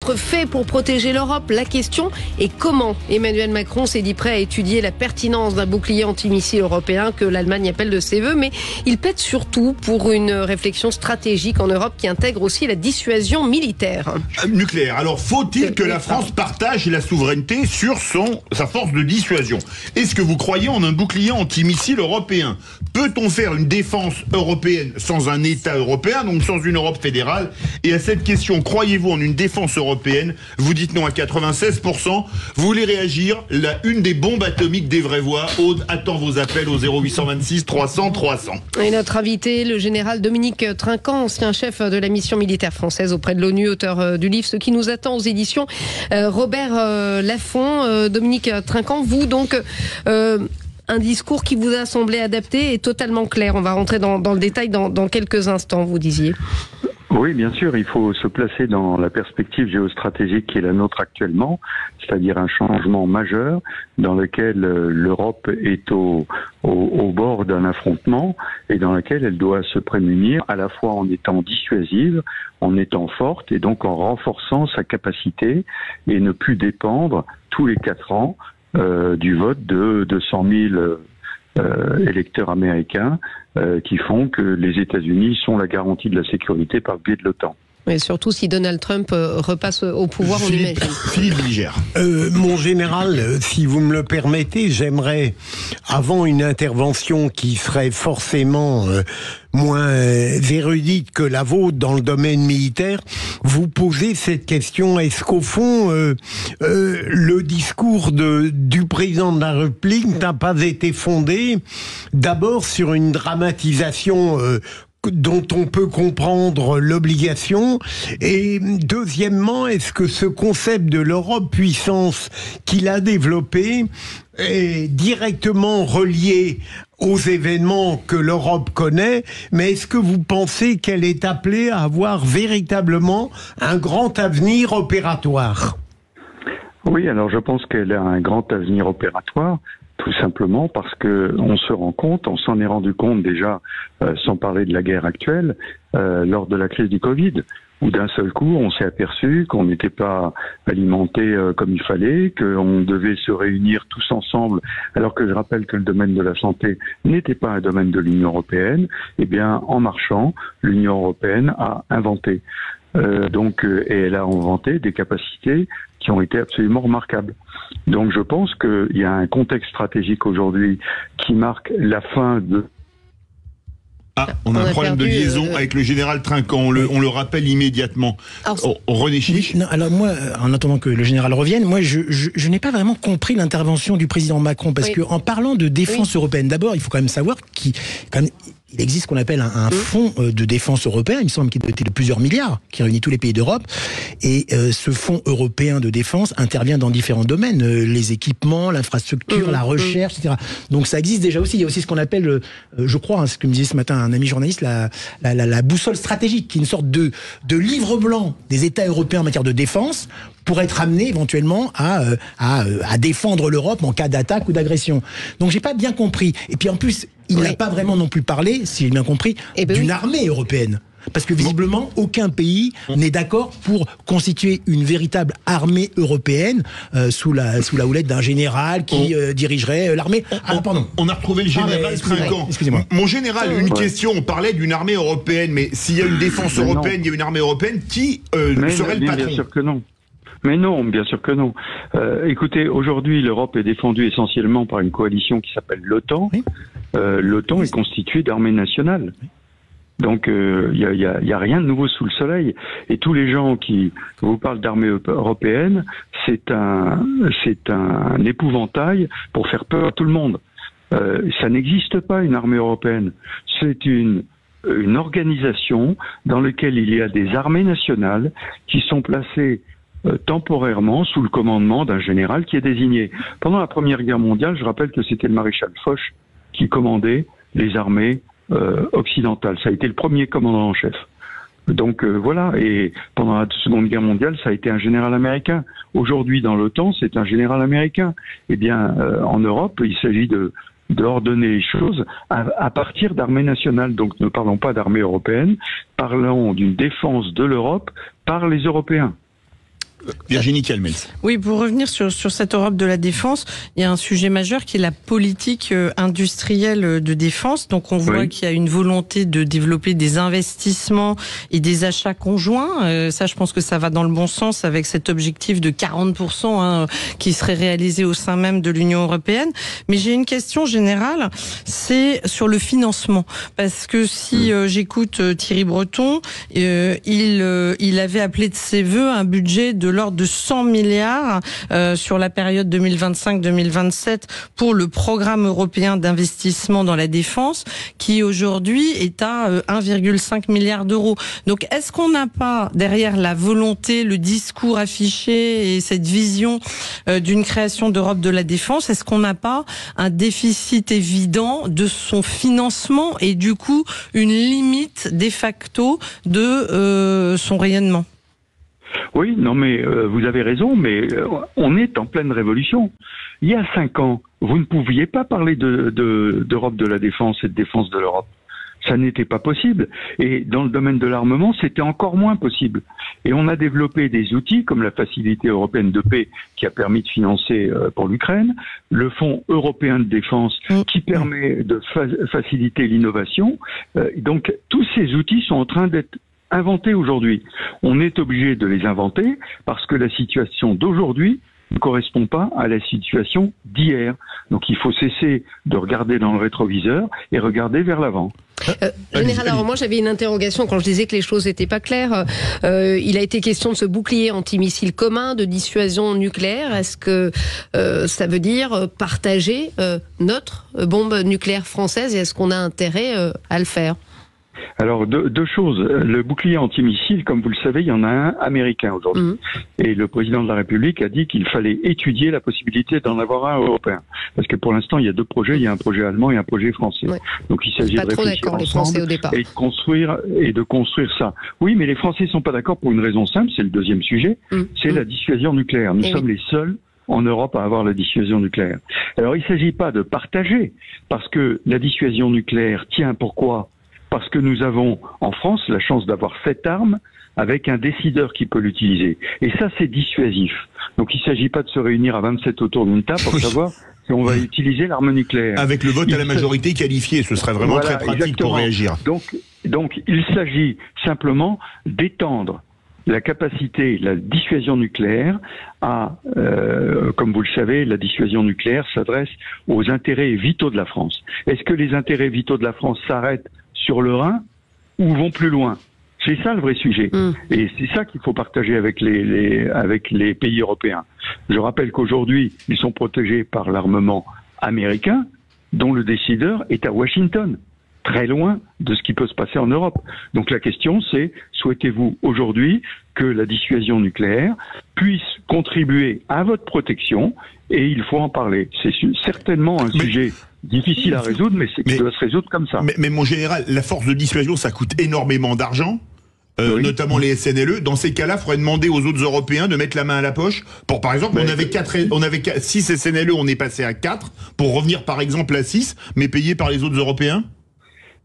être fait pour protéger l'Europe? La question est comment Emmanuel Macron s'est dit prêt à étudier la pertinence d'un bouclier antimissile européen que l'Allemagne appelle de ses voeux, mais il plaide surtout pour une réflexion stratégique en Europe qui intègre aussi la dissuasion militaire. Nucléaire. Alors, faut-il que la France partage la souveraineté sur sa force de dissuasion? Est-ce que vous croyez en un bouclier antimissile européen? Peut-on faire une défense européenne sans un État européen, donc sans une Europe fédérale? Et à cette question, croyez-vous en une défense européenne? Vous dites non à 96%. Vous voulez réagir? Une des bombes atomiques des vraies voix. Aude attend vos appels au 0826 300 300. Et notre invité, le général Dominique Trinquant, ancien chef de la mission militaire française auprès de l'ONU, auteur du livre Ce qui nous attend aux éditions Robert Laffont. Dominique Trinquant, vous donc... un discours qui vous a semblé adapté et totalement clair. On va rentrer dans le détail dans quelques instants, vous disiez. Oui, bien sûr, il faut se placer dans la perspective géostratégique qui est la nôtre actuellement, c'est-à-dire un changement majeur dans lequel l'Europe est au bord d'un affrontement et dans lequel elle doit se prémunir à la fois en étant dissuasive, en étant forte et donc en renforçant sa capacité et ne plus dépendre tous les 4 ans du vote de 200 000 électeurs américains qui font que les États-Unis sont la garantie de la sécurité par le biais de l'OTAN. Et surtout si Donald Trump repasse au pouvoir, on l'imagine. Philippe Ligère. Mon général, si vous me le permettez, j'aimerais, avant une intervention qui serait forcément moins érudite que la vôtre dans le domaine militaire, vous poser cette question. Est-ce qu'au fond, le discours du président de la République n'a pas été fondé d'abord sur une dramatisation dont on peut comprendre l'obligation, et deuxièmement, est-ce que ce concept de l'Europe puissance qu'il a développé est directement relié aux événements que l'Europe connaît, mais est-ce que vous pensez qu'elle est appelée à avoir véritablement un grand avenir opératoire? Oui, alors je pense qu'elle a un grand avenir opératoire, tout simplement parce que on se rend compte, on s'en est rendu compte déjà, sans parler de la guerre actuelle, lors de la crise du Covid, où d'un seul coup on s'est aperçu qu'on n'était pas alimenté comme il fallait, qu'on devait se réunir tous ensemble, alors que je rappelle que le domaine de la santé n'était pas un domaine de l'Union européenne. Eh bien, en marchant, l'Union européenne a inventé. Et elle a inventé des capacités qui ont été absolument remarquables. Donc je pense qu'il y a un contexte stratégique aujourd'hui qui marque la fin de... On a un problème de liaison avec le général Trinquant, on le rappelle immédiatement. René Chiche. Non, alors moi, en attendant que le général revienne, moi je n'ai pas vraiment compris l'intervention du président Macron, parce que en parlant de défense européenne, d'abord il faut quand même savoir il existe ce qu'on appelle un fonds de défense européen, il me semble qu'il est doté de plusieurs milliards, qui réunit tous les pays d'Europe. Et ce fonds européen de défense intervient dans différents domaines, les équipements, l'infrastructure, la recherche, etc. Donc ça existe déjà aussi. Il y a aussi ce qu'on appelle, je crois, ce que me disait ce matin un ami journaliste, la boussole stratégique, qui est une sorte de livre blanc des États européens en matière de défense, pour être amené éventuellement à défendre l'Europe en cas d'attaque ou d'agression. Donc j'ai pas bien compris. Et puis en plus, il n'a pas vraiment non plus parlé, si j'ai bien compris, d'une armée européenne. Parce que visiblement, aucun pays n'est d'accord pour constituer une véritable armée européenne sous la houlette d'un général qui dirigerait l'armée. On a retrouvé le général Trinquant. Excusez-moi. Mon général, une question. On parlait d'une armée européenne, mais s'il y a une défense européenne, il y a une armée européenne, qui serait le patron? Bien sûr que non. Mais non, bien sûr que non. Écoutez, aujourd'hui, l'Europe est défendue essentiellement par une coalition qui s'appelle l'OTAN. Oui. L'OTAN est constituée d'armées nationales. Donc, il y a rien de nouveau sous le soleil. Et tous les gens qui vous parlent d'armée européenne, c'est un épouvantail pour faire peur à tout le monde. Ça n'existe pas, une armée européenne. C'est une organisation dans laquelle il y a des armées nationales qui sont placées temporairement sous le commandement d'un général qui est désigné. Pendant la Première Guerre mondiale, je rappelle que c'était le maréchal Foch qui commandait les armées occidentales. Ça a été le premier commandant en chef. Donc voilà, et pendant la Seconde Guerre mondiale, ça a été un général américain. Aujourd'hui, dans l'OTAN, c'est un général américain. Eh bien, en Europe, il s'agit d'ordonner les choses à partir d'armées nationales. Donc ne parlons pas d'armée européenne, parlons d'une défense de l'Europe par les Européens. Virginie Calmels. Oui, pour revenir sur cette Europe de la défense, il y a un sujet majeur qui est la politique industrielle de défense. Donc on voit qu'il y a une volonté de développer des investissements et des achats conjoints. Ça, je pense que ça va dans le bon sens avec cet objectif de 40% qui serait réalisé au sein même de l'Union européenne. Mais j'ai une question générale, c'est sur le financement. Parce que si j'écoute Thierry Breton, il avait appelé de ses voeux un budget de l'ordre de 100 milliards sur la période 2025-2027 pour le programme européen d'investissement dans la défense, qui aujourd'hui est à 1,5 milliard d'euros. Donc est-ce qu'on n'a pas derrière la volonté, le discours affiché et cette vision d'une création d'Europe de la défense, est-ce qu'on n'a pas un déficit évident de son financement et du coup une limite de facto de son rayonnement? Oui, non mais vous avez raison, mais on est en pleine révolution. Il y a 5 ans, vous ne pouviez pas parler d'Europe de la défense et de défense de l'Europe. Ça n'était pas possible. Et dans le domaine de l'armement, c'était encore moins possible. Et on a développé des outils comme la Facilité européenne de paix qui a permis de financer pour l'Ukraine, le Fonds européen de défense qui permet de faciliter l'innovation. Donc tous ces outils sont en train d'être inventés aujourd'hui. On est obligé de les inventer parce que la situation d'aujourd'hui ne correspond pas à la situation d'hier. Donc il faut cesser de regarder dans le rétroviseur et regarder vers l'avant. Général, alors moi j'avais une interrogation quand je disais que les choses n'étaient pas claires. Il a été question de ce bouclier antimissile commun de dissuasion nucléaire. Est-ce que ça veut dire partager notre bombe nucléaire française et est-ce qu'on a intérêt à le faire ? Alors, deux choses. Le bouclier antimissile, comme vous le savez, il y en a un américain aujourd'hui. Et le président de la République a dit qu'il fallait étudier la possibilité d'en avoir un européen. Parce que pour l'instant, il y a 2 projets. Il y a un projet allemand et un projet français. Donc, il s'agit de réfléchir ensemble et de construire ça. Oui, mais les Français ne sont pas d'accord pour une raison simple. C'est le deuxième sujet. C'est la dissuasion nucléaire. Nous sommes les seuls en Europe à avoir la dissuasion nucléaire. Alors, il ne s'agit pas de partager. Parce que la dissuasion nucléaire tient pourquoi ? Parce que nous avons, en France, la chance d'avoir cette arme avec un décideur qui peut l'utiliser. Et ça, c'est dissuasif. Donc, il ne s'agit pas de se réunir à 27 autour d'une table pour savoir si on va utiliser l'arme nucléaire. Avec le vote à la majorité qualifiée, ce serait vraiment très pratique pour réagir. Donc, il s'agit simplement d'étendre la capacité, la dissuasion nucléaire à, comme vous le savez, la dissuasion nucléaire s'adresse aux intérêts vitaux de la France. Est-ce que les intérêts vitaux de la France s'arrêtent sur le Rhin ou vont plus loin? C'est ça le vrai sujet. Et c'est ça qu'il faut partager avec les pays européens. Je rappelle qu'aujourd'hui, ils sont protégés par l'armement américain, dont le décideur est à Washington, très loin de ce qui peut se passer en Europe. Donc la question c'est, souhaitez-vous aujourd'hui que la dissuasion nucléaire puisse contribuer à votre protection? Et il faut en parler. C'est certainement un sujet difficile à résoudre, mais qui doit se résoudre comme ça. Mais mon général, la force de dissuasion, ça coûte énormément d'argent, notamment les SNLE. Dans ces cas-là, il faudrait demander aux autres Européens de mettre la main à la poche. Pour, par exemple, on avait 6 SNLE, on est passé à 4, pour revenir par exemple à 6, mais payé par les autres Européens?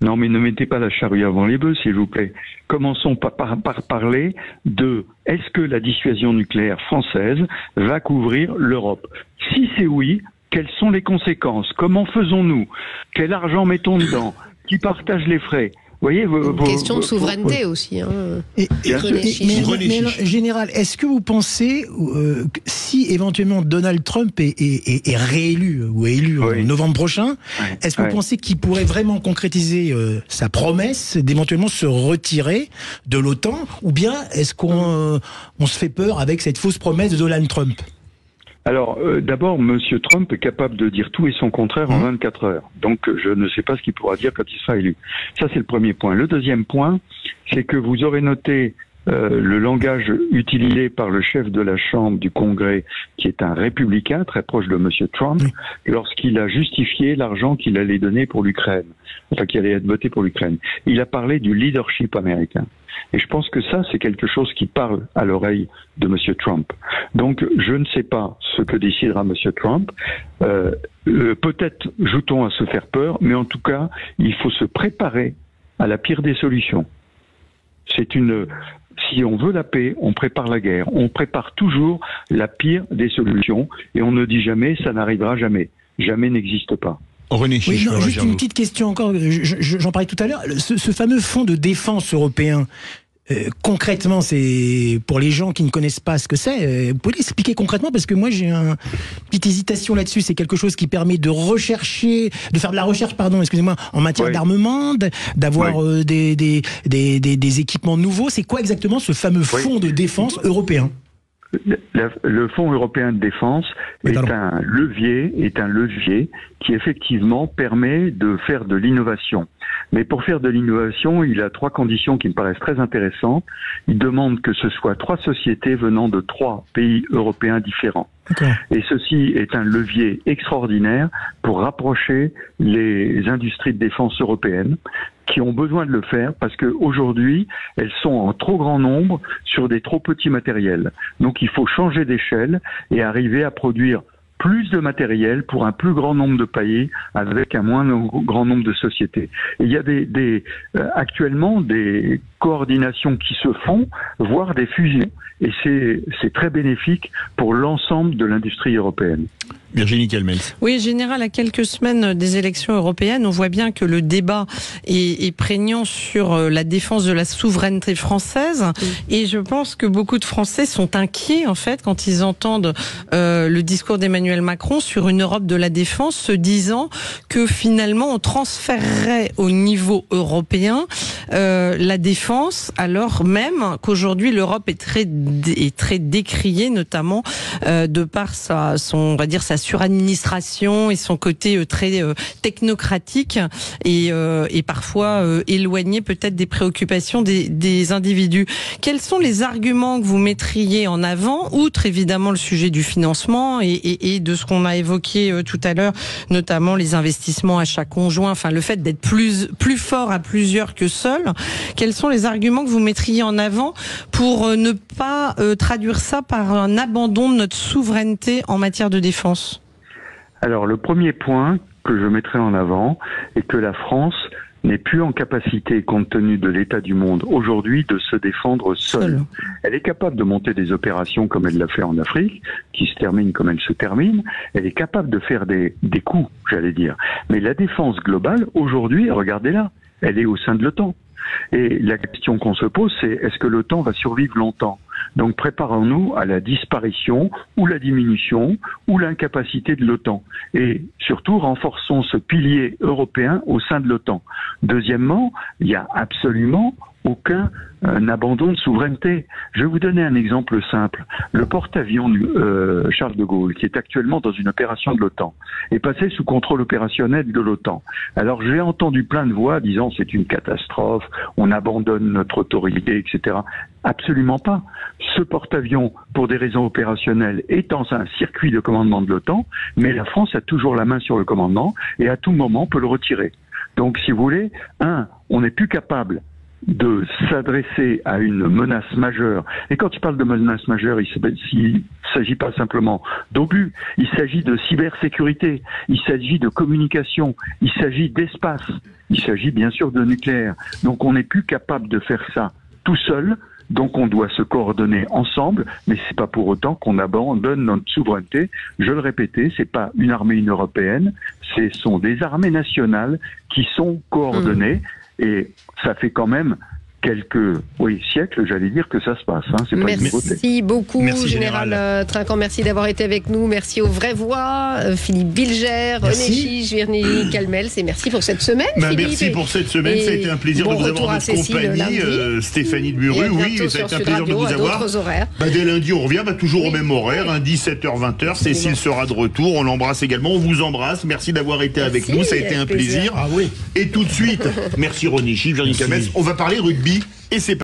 Non, mais ne mettez pas la charrue avant les bœufs, s'il vous plaît. Commençons par parler de est-ce que la dissuasion nucléaire française va couvrir l'Europe? Si c'est oui, quelles sont les conséquences? Comment faisons-nous? Quel argent mettons dedans? Qui partage les frais? Vous voyez, question de souveraineté aussi. Hein. Mais Général, est-ce que vous pensez que si éventuellement Donald Trump est réélu ou est élu en novembre prochain, est-ce que vous pensez qu'il pourrait vraiment concrétiser sa promesse d'éventuellement se retirer de l'OTAN, ou bien est-ce qu'on se fait peur avec cette fausse promesse de Donald Trump? Alors, d'abord, Monsieur Trump est capable de dire tout et son contraire en 24 heures. Donc, je ne sais pas ce qu'il pourra dire quand il sera élu. Ça, c'est le premier point. Le deuxième point, c'est que vous aurez noté le langage utilisé par le chef de la Chambre du Congrès, qui est un républicain très proche de Monsieur Trump, lorsqu'il a justifié l'argent qu'il allait donner pour l'Ukraine, enfin qu'il allait être voté pour l'Ukraine. Il a parlé du leadership américain. Et je pense que ça, c'est quelque chose qui parle à l'oreille de Monsieur Trump. Donc, je ne sais pas ce que décidera Monsieur Trump. Peut-être joue-t-on à se faire peur, mais en tout cas, il faut se préparer à la pire des solutions. C'est une si on veut la paix, on prépare la guerre. On prépare toujours la pire des solutions et on ne dit jamais ça n'arrivera jamais. Jamais n'existe pas. René Chiche, oui, juste une petite question encore, j'en parlais tout à l'heure. Ce fameux fonds de défense européen, concrètement, c'est pour les gens qui ne connaissent pas ce que c'est. Vous pouvez l'expliquer concrètement, parce que moi j'ai une petite hésitation là-dessus. C'est quelque chose qui permet de rechercher, de faire de la recherche, pardon, excusez-moi, en matière d'armement, d'avoir des équipements nouveaux. C'est quoi exactement ce fameux fonds de défense européen ? Le Fonds européen de défense est un levier qui effectivement permet de faire de l'innovation. Mais pour faire de l'innovation, il a 3 conditions qui me paraissent très intéressantes. Il demande que ce soit 3 sociétés venant de 3 pays européens différents. Et ceci est un levier extraordinaire pour rapprocher les industries de défense européennes qui ont besoin de le faire parce qu'aujourd'hui, elles sont en trop grand nombre sur des trop petits matériels. Donc il faut changer d'échelle et arriver à produire plus de matériel pour un plus grand nombre de pays avec un moins grand nombre de sociétés. Et il y a actuellement des coordinations qui se font, voire des fusions. Et c'est très bénéfique pour l'ensemble de l'industrie européenne. Virginie Calmels. Oui, Général, à quelques semaines des élections européennes, on voit bien que le débat est prégnant sur la défense de la souveraineté française. Et je pense que beaucoup de Français sont inquiets, en fait, quand ils entendent le discours d'Emmanuel Macron sur une Europe de la défense, se disant que finalement on transférerait au niveau européen la défense, alors même qu'aujourd'hui l'Europe est très décriée, notamment de par sa suradministration et son côté très technocratique et parfois éloigné peut-être des préoccupations des individus. Quels sont les arguments que vous mettriez en avant, outre évidemment le sujet du financement et de ce qu'on a évoqué tout à l'heure, notamment les investissements achats conjoints, enfin le fait d'être plus fort à plusieurs que seul. Quels sont les arguments que vous mettriez en avant pour ne pas traduire ça par un abandon de notre souveraineté en matière de défense ? Alors, le premier point que je mettrai en avant est que la France n'est plus en capacité, compte tenu de l'état du monde aujourd'hui, de se défendre seule. Elle est capable de monter des opérations comme elle l'a fait en Afrique, qui se terminent comme elles se terminent. Elle est capable de faire des coups, j'allais dire. Mais la défense globale, aujourd'hui, regardez-la, elle est au sein de l'OTAN. Et la question qu'on se pose, c'est est-ce que l'OTAN va survivre longtemps ? Donc préparons-nous à la disparition ou la diminution ou l'incapacité de l'OTAN. Et surtout, renforçons ce pilier européen au sein de l'OTAN. Deuxièmement, il n'y a absolument aucun abandon de souveraineté. Je vais vous donner un exemple simple. Le porte-avions Charles de Gaulle, qui est actuellement dans une opération de l'OTAN, est passé sous contrôle opérationnel de l'OTAN. Alors j'ai entendu plein de voix disant c'est une catastrophe, on abandonne notre autorité, etc. Absolument pas. Ce porte-avions, pour des raisons opérationnelles, est dans un circuit de commandement de l'OTAN, mais la France a toujours la main sur le commandement et à tout moment peut le retirer. Donc si vous voulez, on n'est plus capable de s'adresser à une menace majeure. Et quand tu parles de menace majeure, il ne s'agit pas simplement d'obus, il s'agit de cybersécurité, il s'agit de communication, il s'agit d'espace, il s'agit bien sûr de nucléaire. Donc on n'est plus capable de faire ça tout seul, donc on doit se coordonner ensemble, mais c'est pas pour autant qu'on abandonne notre souveraineté. Je le répétais, c'est pas une armée européenne, ce sont des armées nationales qui sont coordonnées. Et ça fait quand même quelques siècles, j'allais dire, que ça se passe. C'est pas une nouveauté. Merci beaucoup, Général Trinquant. Merci d'avoir été avec nous. Merci aux vraies voix, Philippe Bilger, René Chiche, Virginie Calmels. Et merci pour cette semaine, Philippe. Merci pour cette semaine. Ça a été un plaisir de vous avoir en notre compagnie. Stéphanie de Buru, ça a été un plaisir de vous avoir. Dès lundi, on revient toujours au même horaire, 17h, 20h. Cécile sera de retour. On l'embrasse également. On vous embrasse. Merci d'avoir été avec nous. Ça a été un plaisir. Et tout de suite, merci René Chiche, Virginie Calmels. On va parler rugby. Et c'est